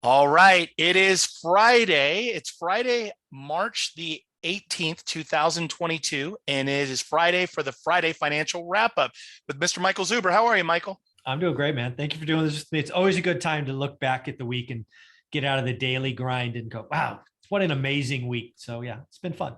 All right. It is Friday. It's Friday, March the 18th, 2022, and it is Friday for the Friday Financial Wrap-Up with Mr. Michael Zuber. How are you, Michael? I'm doing great, man. Thank you for doing this with me. It's always a good time to look back at the week and get out of the daily grind and go, wow, what an amazing week. So yeah, it's been fun.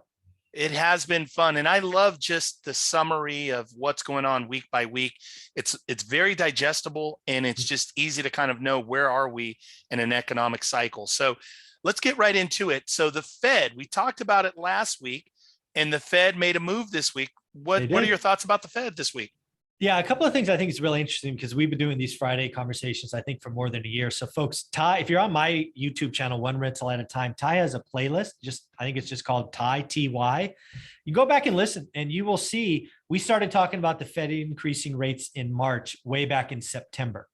It has been fun, and I love just the summary of what's going on week by week. It's very digestible, and it's just easy to kind of know where are we in an economic cycle. So let's get right into it. So the Fed, we talked about it last week, and the Fed made a move this week. What are your thoughts about the Fed this week? Yeah, a couple of things I think is really interesting because we've been doing these Friday conversations, I think, for more than a year. So folks, Ty, if you're on my YouTube channel, One Rental at a Time, Ty has a playlist. I think it's just called Ty, T-Y. You go back and listen and you will see we started talking about the Fed increasing rates in March, way back in September.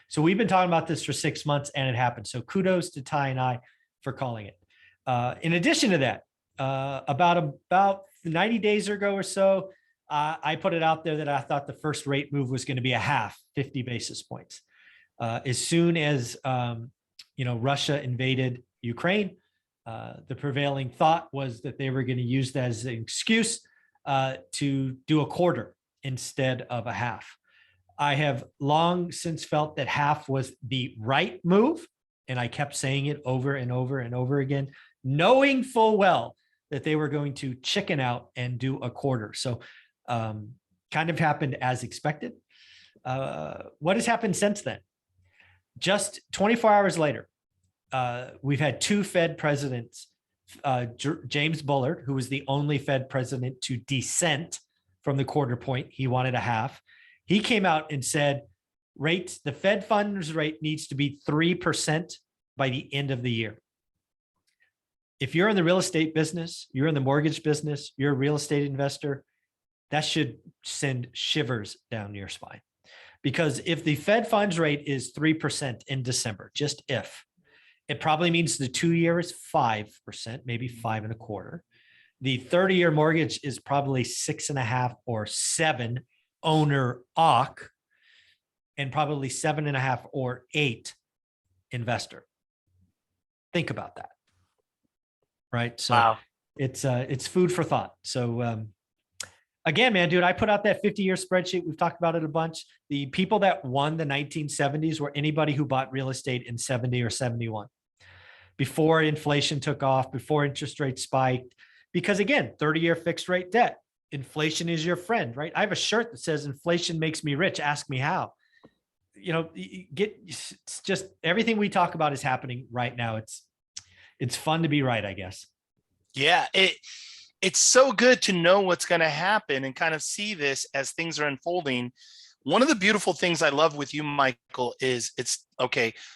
So we've been talking about this for 6 months and it happened. So kudos to Ty and I for calling it. In addition to that, about 90 days ago or so, I put it out there that I thought the first rate move was going to be a half, 50 basis points. As soon as Russia invaded Ukraine, the prevailing thought was that they were going to use that as an excuse to do a quarter instead of a half. I have long since felt that half was the right move, and I kept saying it over and over and over again, knowing full well that they were going to chicken out and do a quarter. So kind of happened as expected. What has happened since then? Just 24 hours later, we've had two Fed presidents, James Bullard, who was the only Fed president to dissent from the quarter point. He wanted a half. He came out and said, the Fed funds rate needs to be 3% by the end of the year. If you're in the real estate business, you're in the mortgage business, you're a real estate investor, that should send shivers down your spine. Because if the Fed funds rate is 3% in December, just if, it probably means the 2-year is 5%, maybe 5.25%. The 30-year mortgage is probably 6.5 or 7 owner occ, and probably 7.5 or 8 investor. Think about that. Right. So wow. It's food for thought. So again, man, dude, I put out that 50-year spreadsheet. We've talked about it a bunch. The people that won the 1970s were anybody who bought real estate in 70 or 71. Before inflation took off, before interest rates spiked. Because again, 30-year fixed rate debt, inflation is your friend, right? I have a shirt that says inflation makes me rich. Ask me how. It's just everything we talk about is happening right now. It's fun to be right, I guess. Yeah, it's so good to know what's going to happen and kind of see this as things are unfolding. One of the beautiful things I love with you, Michael, is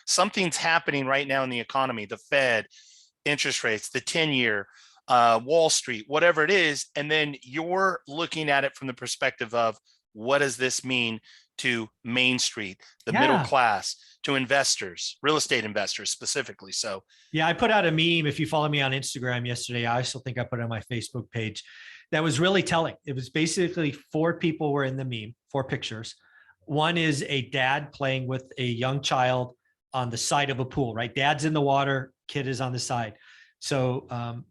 something's happening right now in the economy, the Fed, interest rates, the 10-year, Wall Street, whatever it is. And then you're looking at it from the perspective of what does this mean to Main Street, the middle class, to investors, real estate investors specifically. So yeah, I put out a meme. If you follow me on Instagram yesterday, I also think I put it on my Facebook page. That was really telling. It was basically 4 people were in the meme, 4 pictures. One is a dad playing with a young child on the side of a pool, right? Dad's in the water, kid is on the side. So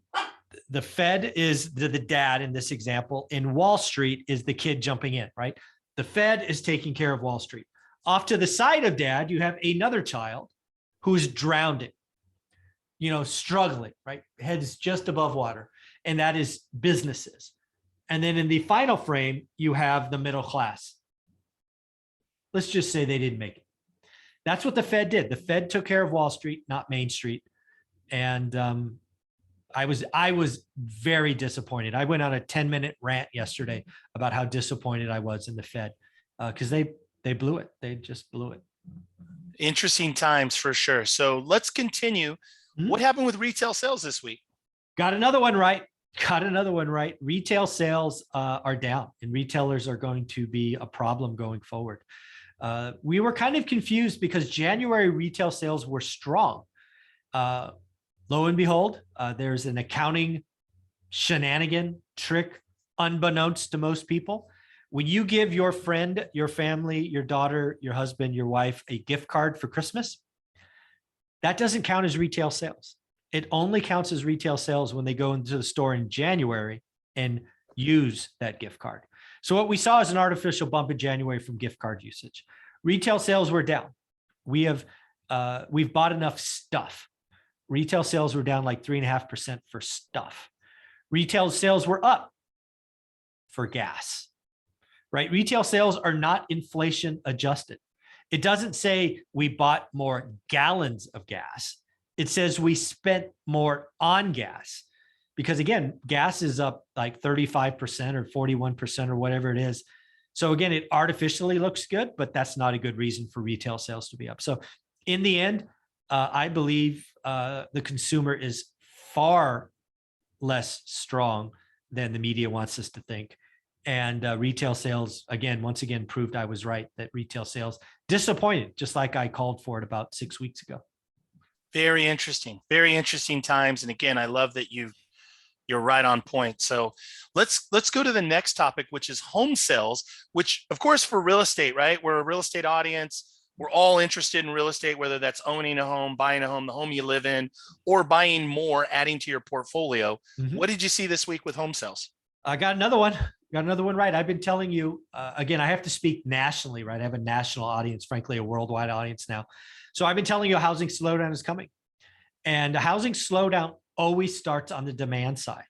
the Fed is the dad in this example, and Wall Street is the kid jumping in, right? The Fed is taking care of Wall Street. Off to the side of dad, you have another child who's drowning, struggling, right? Head is just above water. And that is businesses. And then in the final frame, you have the middle class. Let's just say they didn't make it. That's what the Fed did. The Fed took care of Wall Street, not Main Street. And I was very disappointed. I went on a 10-minute rant yesterday about how disappointed I was in the Fed because they blew it. They just blew it. Interesting times for sure. So let's continue. Mm-hmm. What happened with retail sales this week? Got another one right. Retail sales are down, and retailers are going to be a problem going forward. We were kind of confused because January retail sales were strong. Lo and behold, there's an accounting shenanigan trick unbeknownst to most people When you give your friend, your family, your daughter, your husband, your wife a gift card for Christmas, that doesn't count as retail sales. It only counts as retail sales when they go into the store in January and use that gift card. So what we saw is an artificial bump in January from gift card usage. Retail sales were down. We've bought enough stuff. Retail sales were down like 3.5% for stuff. Retail sales were up for gas, right? Retail sales are not inflation adjusted. It doesn't say we bought more gallons of gas. It says we spent more on gas, because again, gas is up like 35% or 41% or whatever it is. So again, it artificially looks good, but that's not a good reason for retail sales to be up. So in the end, I believe the consumer is far less strong than the media wants us to think. And retail sales, again, once again, proved I was right, that retail sales disappointed, just like I called for it about 6 weeks ago. Very interesting times. And again, I love that you're right on point. So let's go to the next topic, which is home sales, which of course for real estate, right? We're a real estate audience. We're all interested in real estate, whether that's owning a home, buying a home, the home you live in, or buying more, adding to your portfolio. Mm-hmm. What did you see this week with home sales? I got another one. Right. I've been telling you, again, I have to speak nationally, right? I have a national audience, frankly, a worldwide audience now. So I've been telling you a housing slowdown is coming. And a housing slowdown always starts on the demand side.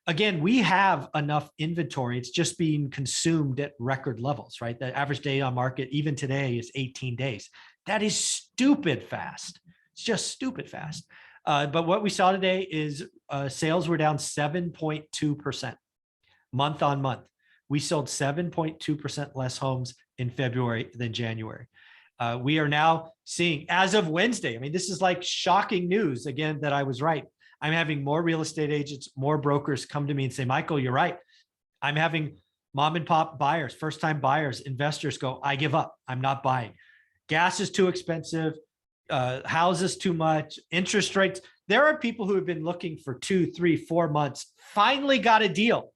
Again, we have enough inventory. It's just being consumed at record levels, right? The average day on market, even today, is 18 days. That is stupid fast. It's just stupid fast. But what we saw today is sales were down 7.2%. Month on month. We sold 7.2% less homes in February than January. We are now seeing, as of Wednesday, I mean, this is like shocking news, again, that I was right. I'm having more real estate agents, more brokers come to me and say, Michael, you're right. I'm having mom and pop buyers, first-time buyers, investors go, I give up. I'm not buying. Gas is too expensive. Houses too much. Interest rates. There are people who have been looking for 2, 3, 4 months, finally got a deal.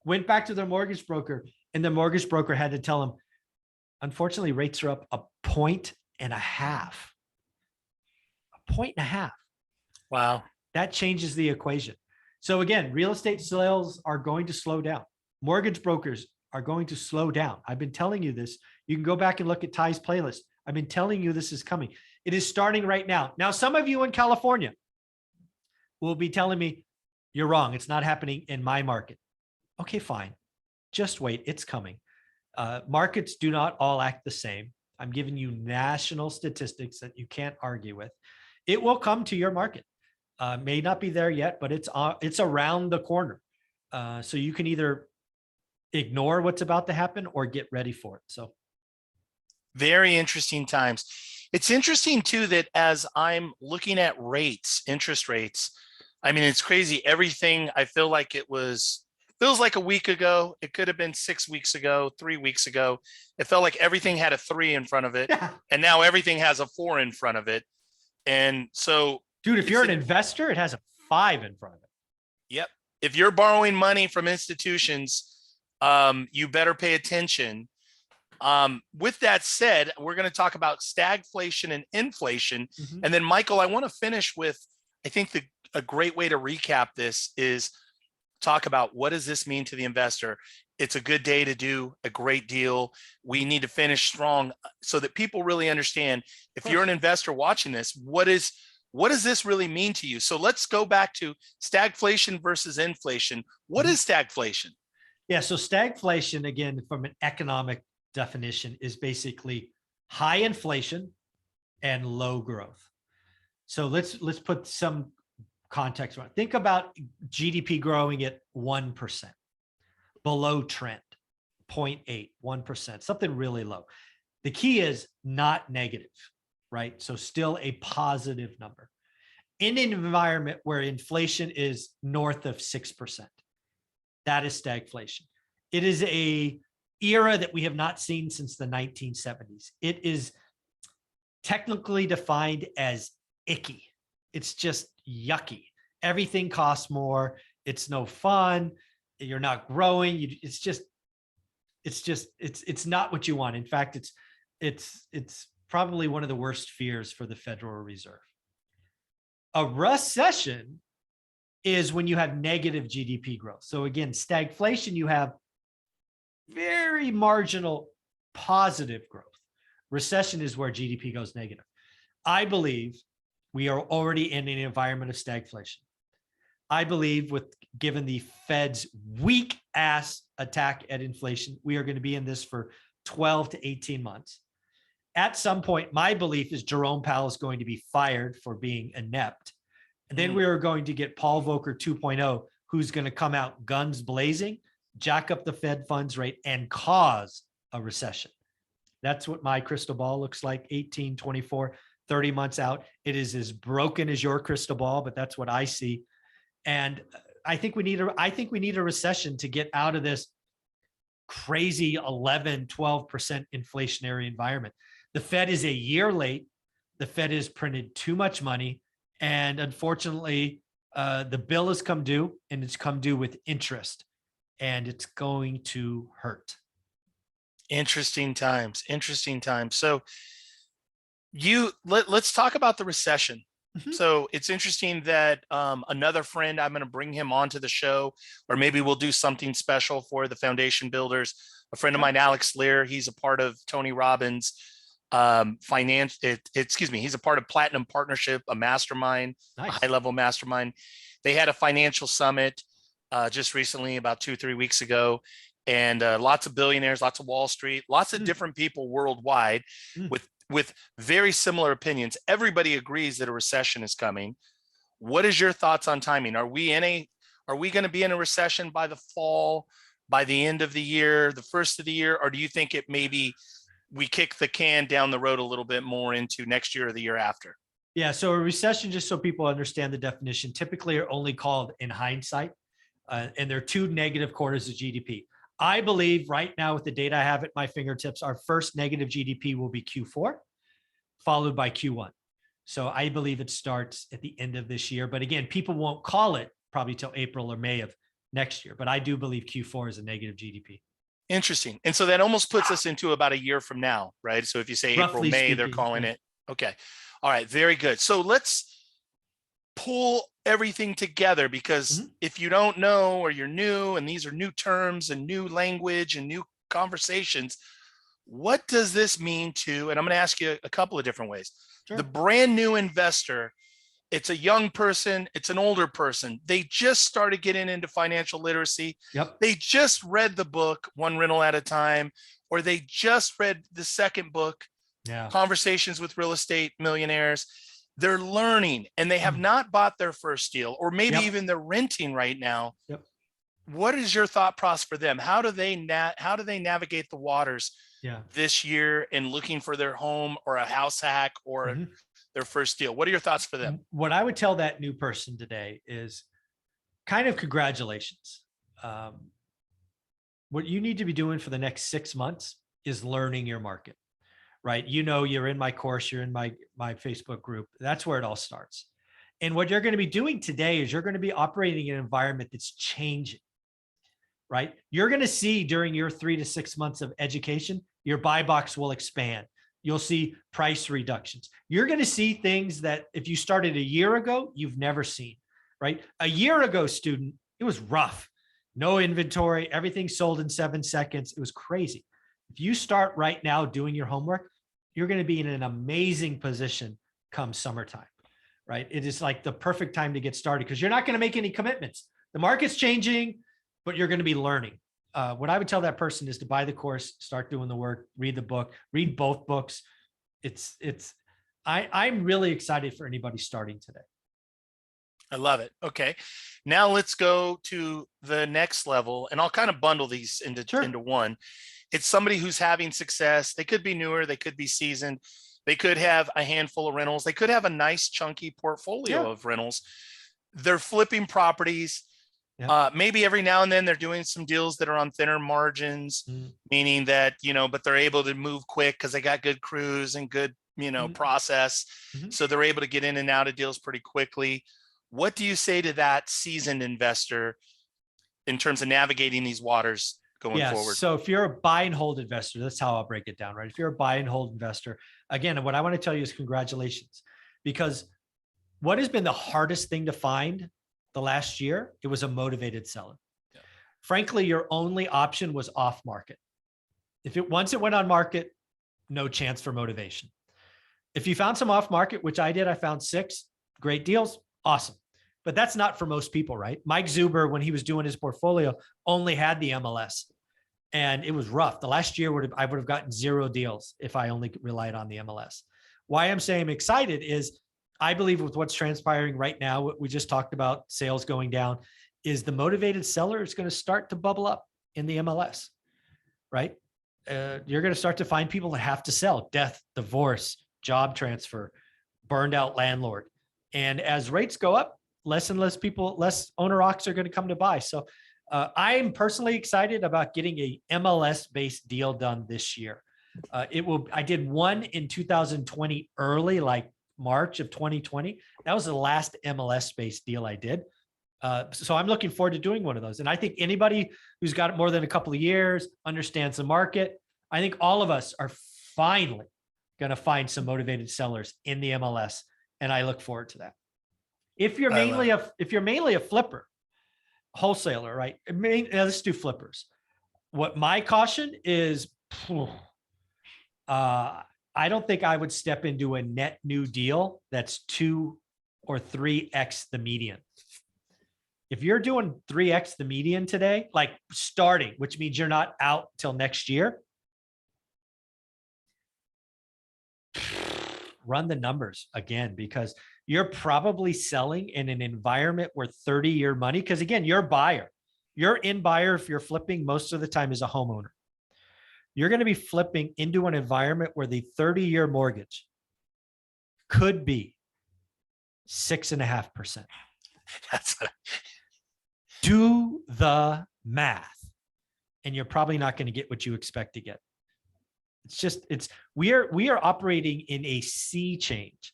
Went back to their mortgage broker, and the mortgage broker had to tell them, unfortunately, rates are up 1.5 points. 1.5 points. Wow. That changes the equation. So again, real estate sales are going to slow down. Mortgage brokers are going to slow down. I've been telling you this. You can go back and look at Ty's playlist. I've been telling you this is coming. It is starting right now. Now, some of you in California will be telling me, you're wrong. It's not happening in my market. Okay, fine. Just wait. It's coming. Markets do not all act the same. I'm giving you national statistics that you can't argue with. It will come to your market. May not be there yet, but it's around the corner. So you can either ignore what's about to happen or get ready for it. So very interesting times. It's interesting too that as I'm looking at rates, interest rates, I mean, it's crazy. Everything I feel like feels like a week ago. It could have been 6 weeks ago, 3 weeks ago. It felt like everything had a 3 in front of it. yeah. And now everything has a 4 in front of it. And so, dude, if you're an investor, it has a 5 in front of it. Yep. If you're borrowing money from institutions, you better pay attention. With that said, we're going to talk about stagflation and inflation. Mm-hmm. And then, Michael, I want to finish with, I think a great way to recap this is talk about what does this mean to the investor. It's a good day to do a great deal. We need to finish strong so that people really understand, if you're an investor watching this, what does this really mean to you? So let's go back to stagflation versus inflation. What is stagflation? Yeah, so stagflation, again, from an economic definition, is basically high inflation and low growth. So let's put some context around. Think about GDP growing at 1%, below trend, 0.8, 1%, something really low. The key is not negative, right? So still a positive number. In an environment where inflation is north of 6%, that is stagflation. It is a era that we have not seen since the 1970s. It is technically defined as icky. It's just yucky. Everything costs more. It's no fun. You're not growing. It's just it's not what you want. In fact, it's probably one of the worst fears for the Federal Reserve. A recession is when you have negative GDP growth. So again, stagflation, you have very marginal positive growth. Recession is where GDP goes negative. I believe we are already in an environment of stagflation. I believe given the Fed's weak ass attack at inflation, we are going to be in this for 12 to 18 months. At some point, my belief is Jerome Powell is going to be fired for being inept. And then we are going to get Paul Volcker 2.0, who's going to come out guns blazing, jack up the Fed funds rate, and cause a recession. That's what my crystal ball looks like, 18, 24, 30 months out. It is as broken as your crystal ball, but that's what I see. And I think we need a recession to get out of this crazy 11, 12% inflationary environment. The Fed is a year late. The Fed has printed too much money. And unfortunately, the bill has come due, and it's come due with interest, and it's going to hurt. Interesting times. So let's talk about the recession. Mm-hmm. So it's interesting that another friend, I'm going to bring him onto the show, or maybe we'll do something special for the foundation builders. A friend of mine, Alex Lear, he's a part of Tony Robbins' he's a part of Platinum Partnership, a mastermind, nice. A high-level mastermind. They had a financial summit just recently, about 2-3 weeks ago, and lots of billionaires, lots of Wall Street, lots of different people worldwide with very similar opinions. Everybody agrees that a recession is coming. What is your thoughts on timing? Are we going to be in a recession by the fall, by the end of the year, the first of the year, or do you think it maybe we kick the can down the road a little bit more into next year or the year after? Yeah. So a recession, just so people understand the definition, typically are only called in hindsight, and they're 2 negative quarters of GDP. I believe right now, with the data I have at my fingertips, our first negative GDP will be Q4, followed by Q1. So I believe it starts at the end of this year. But again, people won't call it probably till April or May of next year. But I do believe Q4 is a negative GDP. Interesting. And so that almost puts us into about a year from now, right? So if you say April, May, speaking, they're calling it. Okay. All right. Very good. So let's pull everything together, because if you don't know, or you're new, and these are new terms and new language and new conversations, what does this mean to, and I'm going to ask you a couple of different ways. Sure. The brand new investor, it's a young person, it's an older person. They just started getting into financial literacy. Yep. They just read the book, One Rental at a Time, or they just read the second book, Conversations with Real Estate Millionaires. They're learning, and they have not bought their first deal, or maybe even they're renting right now. Yep. What is your thought process for them? How do they navigate the waters this year in looking for their home or a house hack or their first deal? What are your thoughts for them? What I would tell that new person today is kind of congratulations. What you need to be doing for the next 6 months is learning your market. Right? You know, you're in my course, you're in my Facebook group. That's where it all starts. And what you're going to be doing today is you're going to be operating in an environment that's changing, right? You're going to see during your 3 to 6 months of education, your buy box will expand. You'll see price reductions. You're going to see things that if you started a year ago, you've never seen, right? A year ago, student, it was rough. No inventory, everything sold in 7 seconds. It was crazy. If you start right now doing your homework, you're going to be in an amazing position come summertime, right? It is like the perfect time to get started, because you're not going to make any commitments. The market's changing, but you're going to be learning. What I would tell that person is to buy the course, start doing the work, read the book, read both books. I'm really excited for anybody starting today. I love it. Okay. Now let's go to the next level, and I'll kind of bundle these into one. It's somebody who's having success. They could be newer. They could be seasoned. They could have a handful of rentals. They could have a nice chunky portfolio of rentals. They're flipping properties. Maybe every now and then they're doing some deals that are on thinner margins, meaning that, but they're able to move quick because they got good crews and good, process. So they're able to get in and out of deals pretty quickly. What do you say to that seasoned investor in terms of navigating these waters going Yeah. forward? So if you're a buy and hold investor, that's how I'll break it down, right? If you're a buy and hold investor, again, what I want to tell you is congratulations, because what has been the hardest thing to find the last year? It was a motivated seller. Yeah. Frankly, your only option was off market. Once it went on market, no chance for motivation. If you found some off market, which I did, I found 6 great deals. Awesome. But that's not for most people, right? Mike Zuber, when he was doing his portfolio, only had the MLS, and it was rough. The last year I would have gotten 0 deals if I only relied on the MLS. Why I'm saying I'm excited is I believe with what's transpiring right now, what we just talked about, sales going down, is the motivated seller is going to start to bubble up in the MLS, right? You're going to start to find people that have to sell: death, divorce, job transfer, burned out landlord. And as rates go up, less and less people, less owner occs are going to come to buy. So I'm personally excited about getting a MLS based deal done this year. I did one in 2020 early, like March of 2020. That was the last MLS based deal I did. So I'm looking forward to doing one of those. And I think anybody who's got more than a couple of years, understands the market, I think all of us are finally going to find some motivated sellers in the MLS. And I look forward to that. If you're mainly a flipper, wholesaler, right? Let's do flippers. What my caution is, I don't think I would step into a net new deal that's 2 or 3x the median. If you're doing 3x the median today, like starting, which means you're not out till next year, run the numbers again, because you're probably selling in an environment where 30-year money, because again, you're a buyer. Your in buyer, if you're flipping, most of the time is a homeowner. You're going to be flipping into an environment where the 30-year mortgage could be 6.5%. Do the math, and you're probably not going to get what you expect to get. We are operating in a sea change.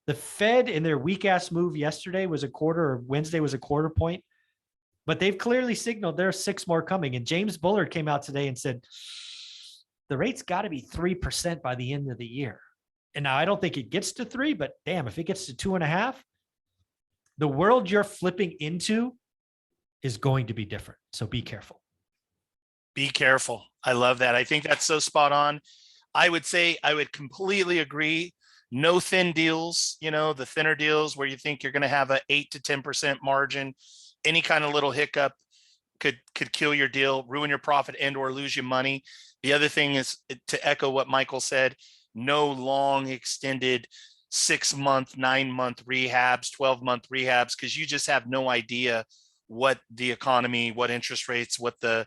The Fed in their weak ass move yesterday was a quarter, or Wednesday was a quarter point, but they've clearly signaled there are 6 more coming. And James Bullard came out today and said, the rate's got to be 3% by the end of the year. And now I don't think it gets to 3, but damn, if it gets to 2.5, the world you're flipping into is going to be different. So be careful. Be careful. I love that. I think that's so spot on. I would say I would completely agree. No thin deals, the thinner deals where you think you're going to have a 8 to 10% margin. Any kind of little hiccup could kill your deal, ruin your profit, and or lose you money. The other thing is, to echo what Michael said, no long extended 6-month, 9-month rehabs, 12-month rehabs, because you just have no idea what the economy, what interest rates, what the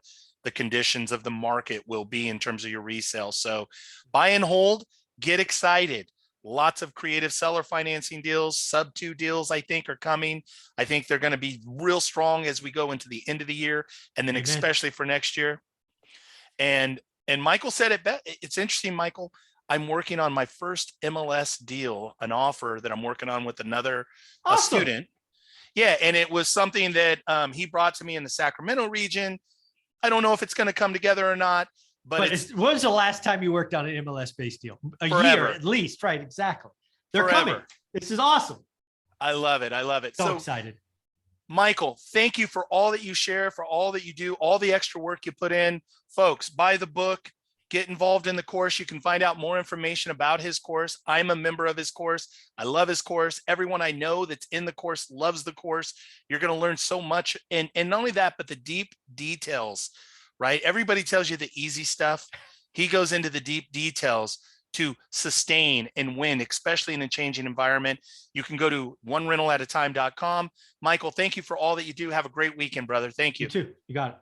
conditions of the market will be in terms of your resale. So buy and hold, get excited. Lots of creative seller financing deals, sub 2 deals, I think, are coming. I think they're going to be real strong as we go into the end of the year, and then especially for next year. And Michael said it best. It's interesting, Michael. I'm working on my first MLS deal, an offer that I'm working on with another a student. Yeah, and it was something that he brought to me in the Sacramento region. I don't know if it's going to come together or not. But when was the last time you worked on an MLS-based deal? Forever. Year at least, right? Exactly. They're coming. This is awesome. I love it. I love it. So excited. Michael, thank you for all that you share, for all that you do, all the extra work you put in. Folks, buy the book, get involved in the course. You can find out more information about his course. I'm a member of his course. I love his course. Everyone I know that's in the course loves the course. You're going to learn so much. And not only that, but the deep details. Right? Everybody tells you the easy stuff. He goes into the deep details to sustain and win, especially in a changing environment. You can go to onerentalatatime.com. Michael, thank you for all that you do. Have a great weekend, brother. Thank you. You too. You got it.